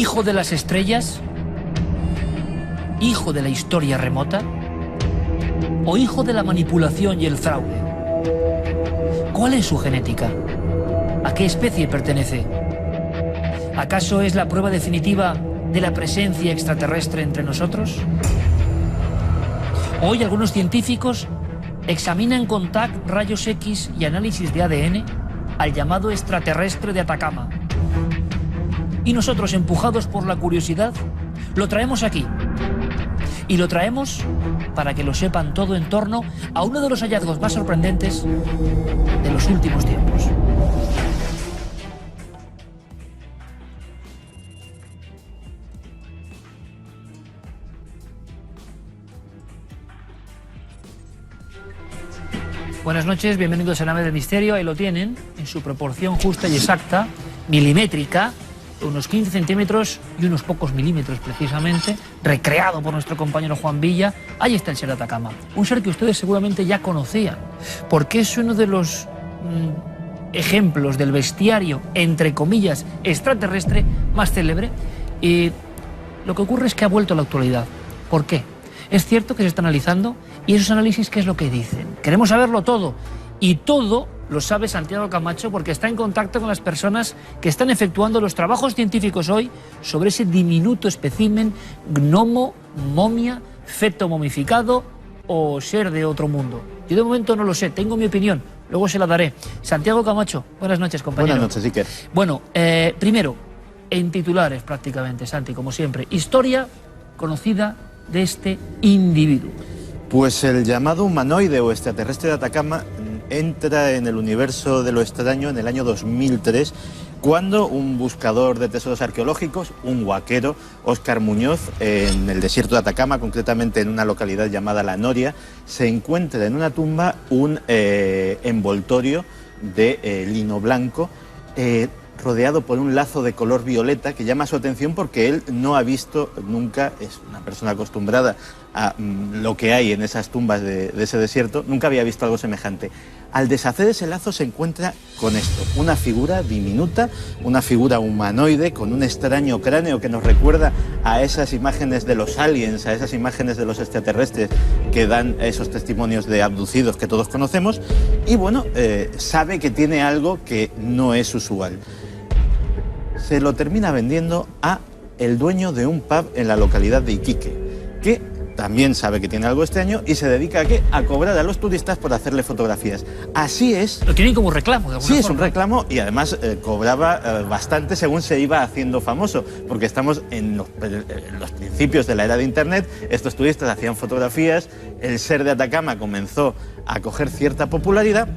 ¿Hijo de las estrellas? ¿Hijo de la historia remota? ¿O hijo de la manipulación y el fraude? ¿Cuál es su genética? ¿A qué especie pertenece? ¿Acaso es la prueba definitiva de la presencia extraterrestre entre nosotros? Hoy algunos científicos examinan con TAC, rayos X y análisis de ADN al llamado extraterrestre de Atacama. Y nosotros, empujados por la curiosidad, lo traemos aquí. Y lo traemos para que lo sepan todo en torno a uno de los hallazgos más sorprendentes de los últimos tiempos. Buenas noches, bienvenidos a Nave del Misterio. Ahí lo tienen, en su proporción justa y exacta, milimétrica, unos 15 centímetros y unos pocos milímetros precisamente, recreado por nuestro compañero Juan Villa. Ahí está el ser de Atacama, un ser que ustedes seguramente ya conocían, porque es uno de los ejemplos del bestiario, entre comillas, extraterrestre más célebre. Y lo que ocurre es que ha vuelto a la actualidad. ¿Por qué? Es cierto que se está analizando, y esos análisis, ¿qué es lo que dicen? Queremos saberlo todo, y todo lo sabe Santiago Camacho porque está en contacto con las personas que están efectuando los trabajos científicos hoy sobre ese diminuto espécimen, gnomo, momia, feto momificado o ser de otro mundo. Yo de momento no lo sé, tengo mi opinión, luego se la daré. Santiago Camacho, buenas noches, compañero. Buenas noches, Iker. Bueno, primero, en titulares prácticamente, Santi, como siempre, historia conocida de este individuo. Pues el llamado humanoide o extraterrestre de Atacama entra en el universo de lo extraño en el año 2003, cuando un buscador de tesoros arqueológicos, un huaquero, Óscar Muñoz, en el desierto de Atacama, concretamente en una localidad llamada La Noria, se encuentra en una tumba un envoltorio de lino blanco, rodeado por un lazo de color violeta que llama su atención porque él no ha visto nunca, es una persona acostumbrada a lo que hay en esas tumbas de ese desierto, nunca había visto algo semejante. Al deshacer ese lazo se encuentra con esto, una figura diminuta, una figura humanoide con un extraño cráneo que nos recuerda a esas imágenes de los aliens, a esas imágenes de los extraterrestres que dan esos testimonios de abducidos que todos conocemos, y bueno, sabe que tiene algo que no es usual. Se lo termina vendiendo a el dueño de un pub en la localidad de Iquique, que también sabe que tiene algo extraño y se dedica ¿a qué? A cobrar a los turistas por hacerle fotografías. Así es. Lo tienen como reclamo, de alguna forma. Sí, es un reclamo, y además cobraba bastante según se iba haciendo famoso, porque estamos en los principios de la era de Internet. Estos turistas hacían fotografías, el ser de Atacama comenzó a coger cierta popularidad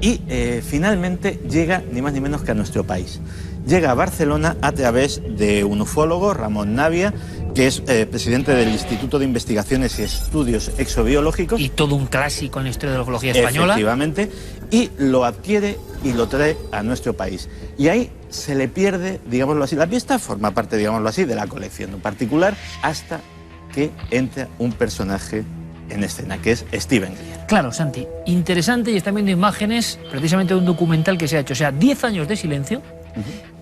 y finalmente llega ni más ni menos que a nuestro país. Llega a Barcelona a través de un ufólogo, Ramón Navia, que es presidente del Instituto de Investigaciones y Estudios Exobiológicos. Y todo un clásico en la historia de la ufología española. Efectivamente, y lo adquiere y lo trae a nuestro país. Y ahí se le pierde, digámoslo así, la pista, forma parte, digámoslo así, de la colección en particular, hasta que entra un personaje en escena, que es Steven Greer. Claro, Santi, interesante, y están viendo imágenes precisamente de un documental que se ha hecho. O sea, 10 años de silencio.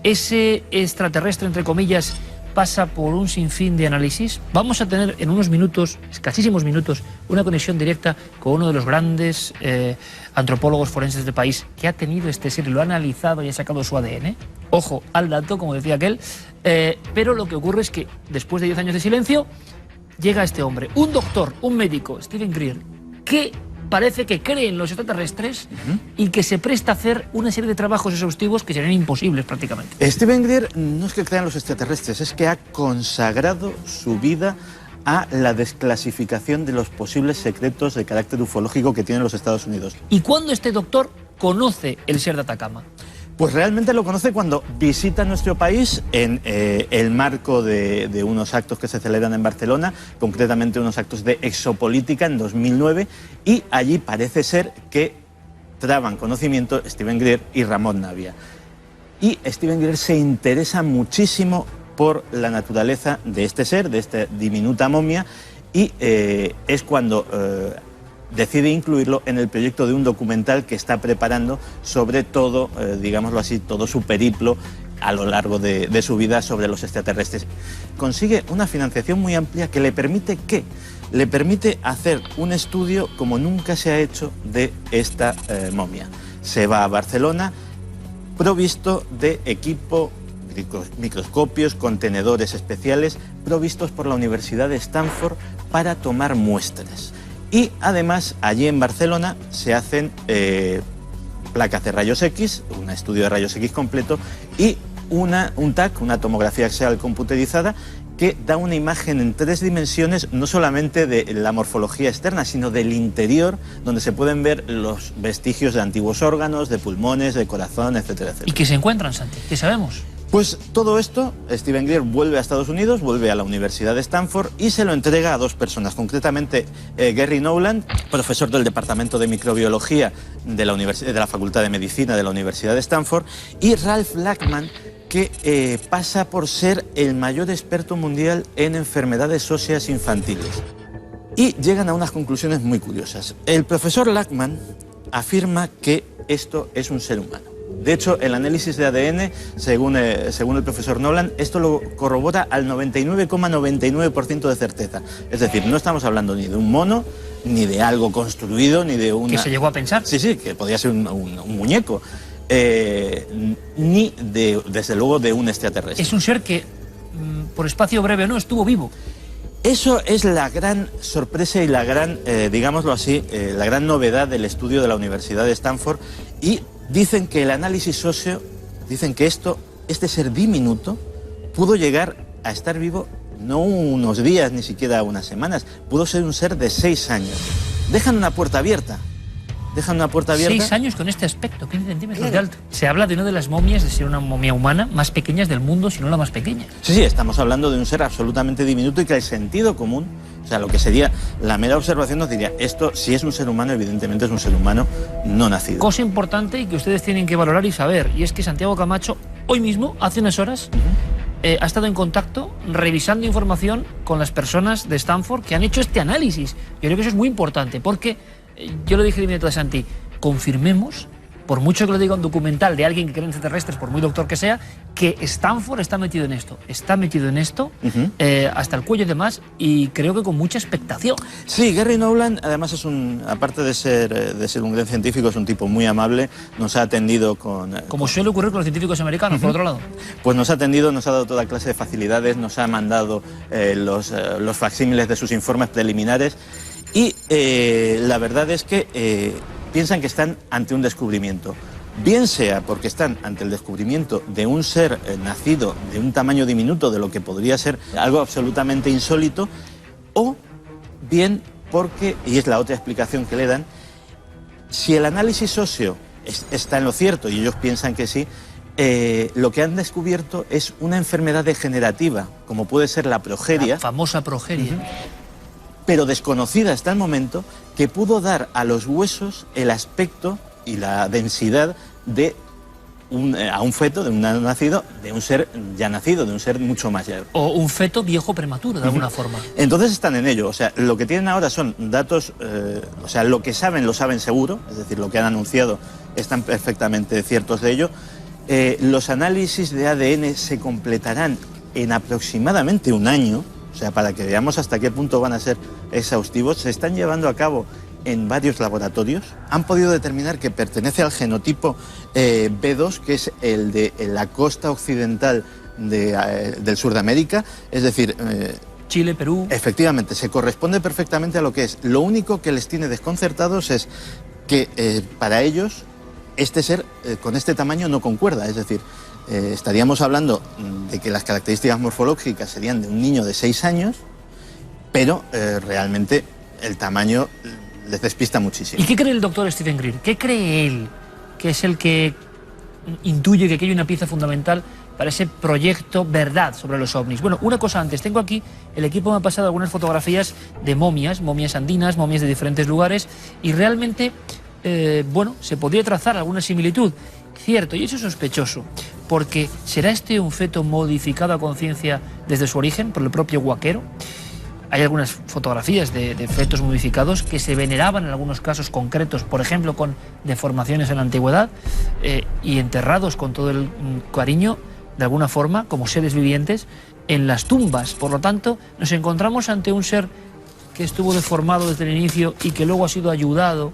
Ese extraterrestre, entre comillas, pasa por un sinfín de análisis. Vamos a tener en unos minutos, escasísimos minutos, una conexión directa con uno de los grandes antropólogos forenses del país que ha tenido este ser y lo ha analizado y ha sacado su ADN. Ojo al dato, como decía aquel. Pero lo que ocurre es que después de 10 años de silencio llega este hombre, un doctor, un médico, Steven Greer, que parece que cree en los extraterrestres y que se presta a hacer una serie de trabajos exhaustivos que serían imposibles prácticamente. Steven Greer no es que crea en los extraterrestres, es que ha consagrado su vida a la desclasificación de los posibles secretos de carácter ufológico que tienen los Estados Unidos. ¿Y cuándo este doctor conoce el ser de Atacama? Pues realmente lo conoce cuando visita nuestro país en el marco de unos actos que se celebran en Barcelona, concretamente unos actos de exopolítica en 2009, y allí parece ser que traban conocimiento Steven Greer y Ramón Navia. Y Steven Greer se interesa muchísimo por la naturaleza de este ser, de esta diminuta momia, y es cuando decide incluirlo en el proyecto de un documental que está preparando sobre todo, digámoslo así, todo su periplo a lo largo de su vida sobre los extraterrestres. Consigue una financiación muy amplia que le permite ¿qué? Le permite hacer un estudio como nunca se ha hecho de esta momia. Se va a Barcelona provisto de equipo, microscopios, contenedores especiales, provistos por la Universidad de Stanford para tomar muestras. Y además, allí en Barcelona se hacen placas de rayos X, un estudio de rayos X completo, y un TAC, una tomografía axial computerizada, que da una imagen en 3 dimensiones, no solamente de la morfología externa, sino del interior, donde se pueden ver los vestigios de antiguos órganos, de pulmones, de corazón, etcétera, etcétera. ¿Y qué se encuentran, Santi? ¿Qué sabemos? Pues todo esto, Steven Greer vuelve a Estados Unidos, vuelve a la Universidad de Stanford y se lo entrega a 2 personas, concretamente Gary Knowland, profesor del Departamento de Microbiología de la Facultad de Medicina de la Universidad de Stanford, y Ralph Lachman, que pasa por ser el mayor experto mundial en enfermedades óseas infantiles. Y llegan a unas conclusiones muy curiosas. El profesor Lachman afirma que esto es un ser humano. De hecho, el análisis de ADN, según el profesor Nolan, esto lo corrobora al 99,99% de certeza. Es decir, no estamos hablando ni de un mono, ni de algo construido, ni de una... ¿Que se llegó a pensar? Sí, que podía ser un muñeco. Ni, desde luego, de un extraterrestre. Es un ser que, por espacio breve o no, estuvo vivo. Eso es la gran sorpresa y la gran, digámoslo así, la gran novedad del estudio de la Universidad de Stanford. Y dicen que el análisis óseo, dicen que este ser diminuto pudo llegar a estar vivo no unos días, ni siquiera unas semanas, pudo ser un ser de 6 años. Dejan una puerta abierta. 6 años con este aspecto, 15 centímetros de alto. Se habla de una de las momias, de ser una momia humana más pequeñas del mundo, si no la más pequeña. Sí, estamos hablando de un ser absolutamente diminuto y que el sentido común, o sea, lo que sería la mera observación, nos diría, esto, si es un ser humano, evidentemente es un ser humano no nacido. Cosa importante y que ustedes tienen que valorar y saber, y es que Santiago Camacho, hoy mismo, hace unas horas, ha estado en contacto revisando información con las personas de Stanford que han hecho este análisis. Yo creo que eso es muy importante, porque yo lo dije de inmediato a Santi, confirmemos, por mucho que lo diga un documental de alguien que cree en extraterrestres, por muy doctor que sea, que Stanford está metido en esto. Está metido en esto, hasta el cuello y demás, y creo que con mucha expectación. Sí, Gary Knowland, además, aparte de ser un gran científico, es un tipo muy amable, nos ha atendido con... Como suele ocurrir con los científicos americanos, por otro lado. Pues nos ha atendido, nos ha dado toda clase de facilidades, nos ha mandado los facsímiles de sus informes preliminares, y la verdad es que piensan que están ante un descubrimiento. Bien sea porque están ante el descubrimiento de un ser nacido de un tamaño diminuto, de lo que podría ser algo absolutamente insólito, o bien porque, y es la otra explicación que le dan, si el análisis óseo está en lo cierto, y ellos piensan que sí, lo que han descubierto es una enfermedad degenerativa, como puede ser la progeria. La famosa progeria. Pero desconocida hasta el momento, que pudo dar a los huesos el aspecto y la densidad de a un feto, de un nacido, de un ser ya nacido, de un ser mucho mayor. O un feto viejo prematuro, de alguna forma. Entonces están en ello, o sea, lo que tienen ahora son datos, o sea, lo que saben lo saben seguro, es decir, lo que han anunciado están perfectamente ciertos de ello. Los análisis de ADN se completarán en aproximadamente un año, o sea, para que veamos hasta qué punto van a ser exhaustivos. Se están llevando a cabo en varios laboratorios. Han podido determinar que pertenece al genotipo B2, que es el de la costa occidental del sur de América, es decir... Chile, Perú... Efectivamente, se corresponde perfectamente a lo que es. Lo único que les tiene desconcertados es que para ellos este ser con este tamaño no concuerda, es decir... estaríamos hablando de que las características morfológicas serían de un niño de 6 años, pero realmente el tamaño les despista muchísimo. ¿Y qué cree el doctor Steven Greer? ¿Qué cree él que es el que intuye que aquí hay una pieza fundamental para ese proyecto verdad sobre los ovnis? Bueno, una cosa antes, tengo aquí, el equipo me ha pasado algunas fotografías de momias andinas, momias de diferentes lugares, y realmente, bueno, se podría trazar alguna similitud. Cierto, y eso es sospechoso, porque ¿será este un feto modificado a conciencia desde su origen por el propio Guaquero? Hay algunas fotografías de fetos modificados que se veneraban en algunos casos concretos, por ejemplo con deformaciones en la antigüedad, y enterrados con todo el cariño de alguna forma, como seres vivientes, en las tumbas. Por lo tanto, nos encontramos ante un ser que estuvo deformado desde el inicio y que luego ha sido ayudado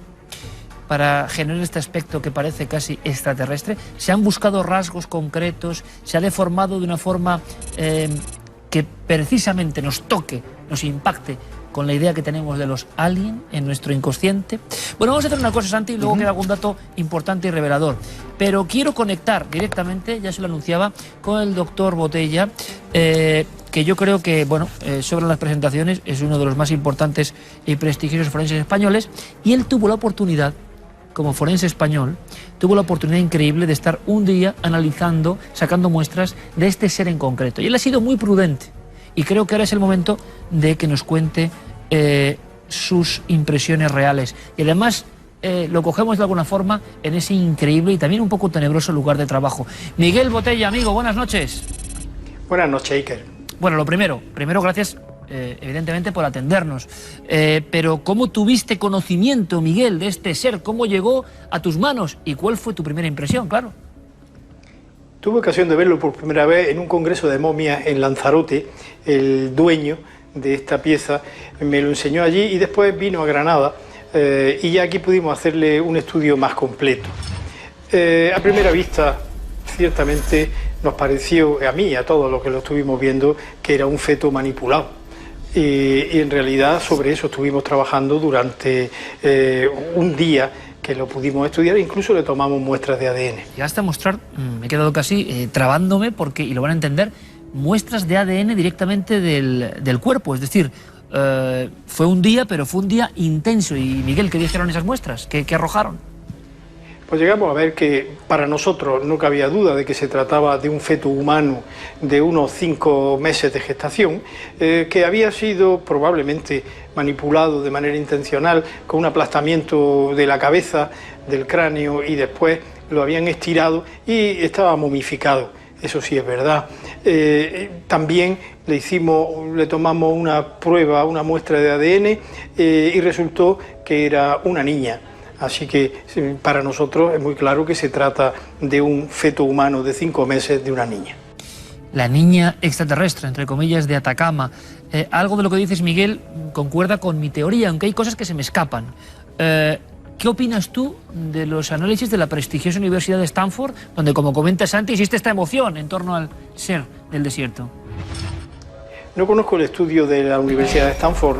para generar este aspecto que parece casi extraterrestre. Se han buscado rasgos concretos, se ha deformado de una forma que precisamente nos toque, nos impacte con la idea que tenemos de los aliens en nuestro inconsciente. Bueno, vamos a hacer una cosa, Santi, y luego queda algún dato importante y revelador. Pero quiero conectar directamente, ya se lo anunciaba, con el doctor Botella, que yo creo que, bueno, sobre las presentaciones, es uno de los más importantes y prestigiosos forenses españoles, y él tuvo la oportunidad, como forense español, tuvo la oportunidad increíble de estar un día analizando, sacando muestras de este ser en concreto. Y él ha sido muy prudente, y creo que ahora es el momento de que nos cuente sus impresiones reales. Y además lo cogemos de alguna forma en ese increíble y también un poco tenebroso lugar de trabajo. Miguel Botella, amigo, buenas noches. Buenas noches, Iker. Bueno, lo primero gracias evidentemente por atendernos. Pero ¿cómo tuviste conocimiento, Miguel, de este ser? ¿Cómo llegó a tus manos? ¿Y cuál fue tu primera impresión? Claro. Tuve ocasión de verlo por primera vez en un congreso de momias en Lanzarote. El dueño de esta pieza me lo enseñó allí y después vino a Granada y ya aquí pudimos hacerle un estudio más completo. A primera vista, ciertamente nos pareció, a mí y a todos los que lo estuvimos viendo, que era un feto manipulado. Y en realidad sobre eso estuvimos trabajando durante un día que lo pudimos estudiar, incluso le tomamos muestras de ADN. Ya hasta mostrar, me he quedado casi trabándome porque, y lo van a entender, muestras de ADN directamente del cuerpo, es decir, fue un día, pero fue un día intenso. Y Miguel, ¿qué dijeron esas muestras? ¿Qué arrojaron? Pues llegamos a ver que para nosotros no cabía duda de que se trataba de un feto humano de unos 5 meses de gestación, que había sido probablemente manipulado de manera intencional con un aplastamiento de la cabeza, del cráneo, y después lo habían estirado y estaba momificado. Eso sí es verdad. También le tomamos una prueba, una muestra de ADN y resultó que era una niña. Así que para nosotros es muy claro que se trata de un feto humano de 5 meses de una niña. La niña extraterrestre, entre comillas, de Atacama. Algo de lo que dices, Miguel, concuerda con mi teoría, aunque hay cosas que se me escapan. ¿Qué opinas tú de los análisis de la prestigiosa Universidad de Stanford, donde, como comenta Santi, existe esta emoción en torno al ser del desierto? No conozco el estudio de la Universidad de Stanford,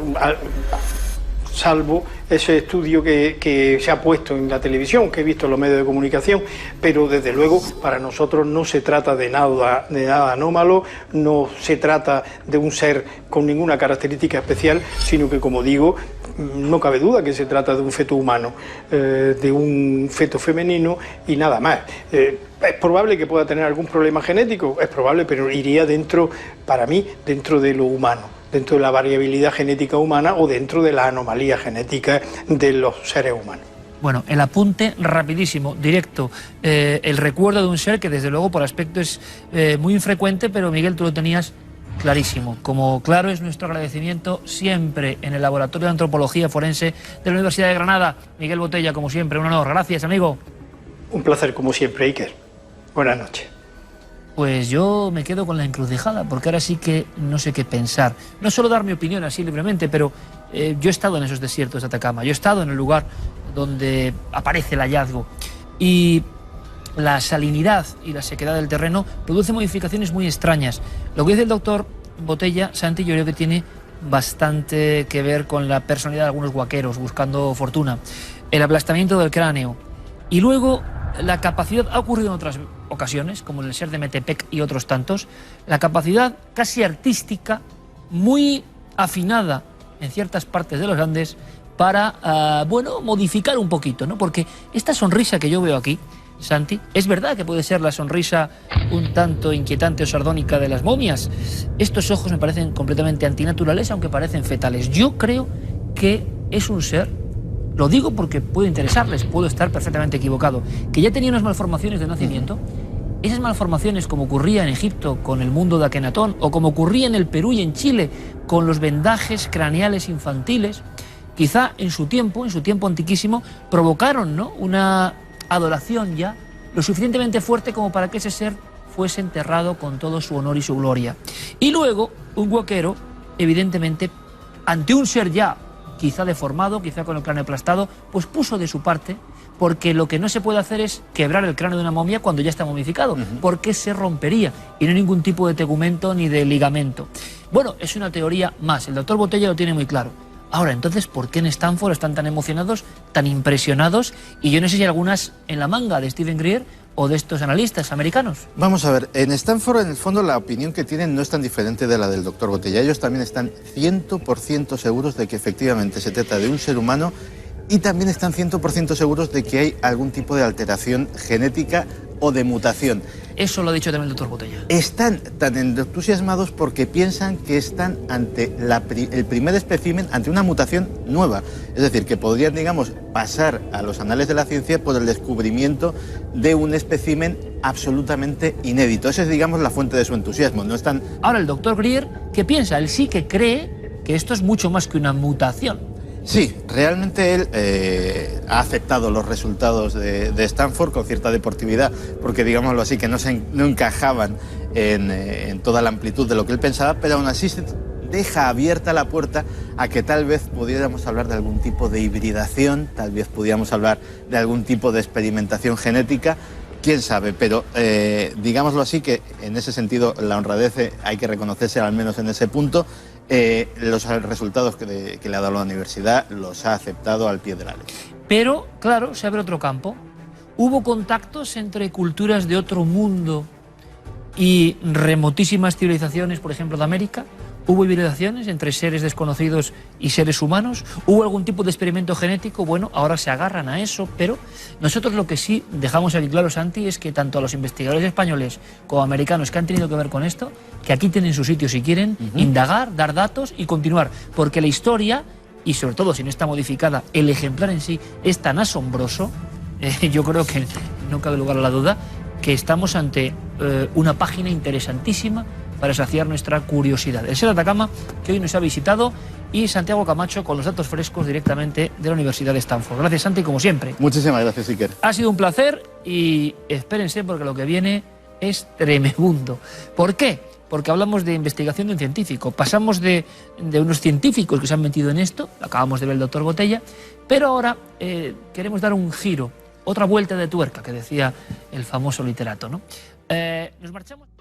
salvo ese estudio que se ha puesto en la televisión, que he visto en los medios de comunicación, pero desde luego para nosotros no se trata de nada anómalo, no se trata de un ser con ninguna característica especial, sino que, como digo, no cabe duda que se trata de un feto humano, de un feto femenino y nada más. Es probable que pueda tener algún problema genético, es probable, pero iría dentro, para mí, dentro de lo humano, dentro de la variabilidad genética humana o dentro de la anomalía genética de los seres humanos. Bueno, el apunte rapidísimo, directo, el recuerdo de un ser que desde luego por aspecto es muy infrecuente, pero Miguel, tú lo tenías clarísimo. Como claro es nuestro agradecimiento siempre en el Laboratorio de Antropología Forense de la Universidad de Granada. Miguel Botella, como siempre, un honor. Gracias, amigo. Un placer, como siempre, Iker. Buenas noches. Pues yo me quedo con la encrucijada, porque ahora sí que no sé qué pensar. No solo dar mi opinión así libremente, pero yo he estado en esos desiertos de Atacama, yo he estado en el lugar donde aparece el hallazgo. Y la salinidad y la sequedad del terreno produce modificaciones muy extrañas. Lo que dice el doctor Botella, Santi, yo creo que tiene bastante que ver con la personalidad de algunos guaqueros buscando fortuna. El aplastamiento del cráneo. Y luego la capacidad, ha ocurrido en otras ocasiones, como en el ser de Metepec y otros tantos, la capacidad casi artística, muy afinada en ciertas partes de los Andes, para, bueno, modificar un poquito, ¿no? Porque esta sonrisa que yo veo aquí, Santi, es verdad que puede ser la sonrisa un tanto inquietante o sardónica de las momias. Estos ojos me parecen completamente antinaturales, aunque parecen fetales. Yo creo que es un ser, lo digo porque puede interesarles, puedo estar perfectamente equivocado, que ya tenía unas malformaciones de nacimiento. Esas malformaciones, como ocurría en Egipto con el mundo de Akenatón, o como ocurría en el Perú y en Chile con los vendajes craneales infantiles, quizá en su tiempo antiquísimo, provocaron, ¿no?, una adoración ya lo suficientemente fuerte como para que ese ser fuese enterrado con todo su honor y su gloria. Y luego, un huaquero, evidentemente, ante un ser ya quizá deformado, quizá con el cráneo aplastado, pues puso de su parte, porque lo que no se puede hacer es quebrar el cráneo de una momia cuando ya está momificado, porque se rompería, y no hay ningún tipo de tegumento ni de ligamento. Bueno, es una teoría más, el doctor Botella lo tiene muy claro. Ahora, entonces, ¿por qué en Stanford están tan emocionados, tan impresionados? Y yo no sé si hay algunas en la manga de Stephen Greer o de estos analistas americanos. Vamos a ver, en Stanford, en el fondo, la opinión que tienen no es tan diferente de la del doctor Botella. Ellos también están 100% seguros de que efectivamente se trata de un ser humano y también están 100% seguros de que hay algún tipo de alteración genética o de mutación. Eso lo ha dicho también el doctor Botella. Están tan entusiasmados porque piensan que están ante el primer espécimen, ante una mutación nueva. Es decir, que podrían, digamos, pasar a los anales de la ciencia por el descubrimiento de un espécimen absolutamente inédito. Esa es, digamos, la fuente de su entusiasmo. No están... Ahora, el doctor Greer, ¿qué piensa? Él sí que cree que esto es mucho más que una mutación. Sí, realmente él ha aceptado los resultados de Stanford con cierta deportividad, porque digámoslo así, que no encajaban en toda la amplitud de lo que él pensaba, pero aún así se deja abierta la puerta a que tal vez pudiéramos hablar de algún tipo de hibridación, tal vez pudiéramos hablar de algún tipo de experimentación genética. Quién sabe, pero digámoslo así, que en ese sentido la honradez hay que reconocerse al menos en ese punto. Los resultados que le ha dado la universidad los ha aceptado al pie de la ley. Pero, claro, se abre otro campo. ¿Hubo contactos entre culturas de otro mundo y remotísimas civilizaciones, por ejemplo, de América? ¿Hubo hibridaciones entre seres desconocidos y seres humanos? ¿Hubo algún tipo de experimento genético? Bueno, ahora se agarran a eso, pero nosotros lo que sí dejamos aquí claro, Santi, es que tanto a los investigadores españoles como americanos que han tenido que ver con esto, que aquí tienen su sitio si quieren, indagar, dar datos y continuar, porque la historia, y sobre todo si no está modificada, el ejemplar en sí es tan asombroso, yo creo que no cabe lugar a la duda, que estamos ante una página interesantísima para saciar nuestra curiosidad. El Ser de Atacama, que hoy nos ha visitado, y Santiago Camacho con los datos frescos directamente de la Universidad de Stanford. Gracias, Santi, como siempre. Muchísimas gracias, Iker. Ha sido un placer y espérense porque lo que viene es tremendo. ¿Por qué? Porque hablamos de investigación de un científico. Pasamos de unos científicos que se han metido en esto, acabamos de ver el doctor Botella, pero ahora queremos dar un giro, otra vuelta de tuerca, que decía el famoso literato, ¿no? Nos marchamos...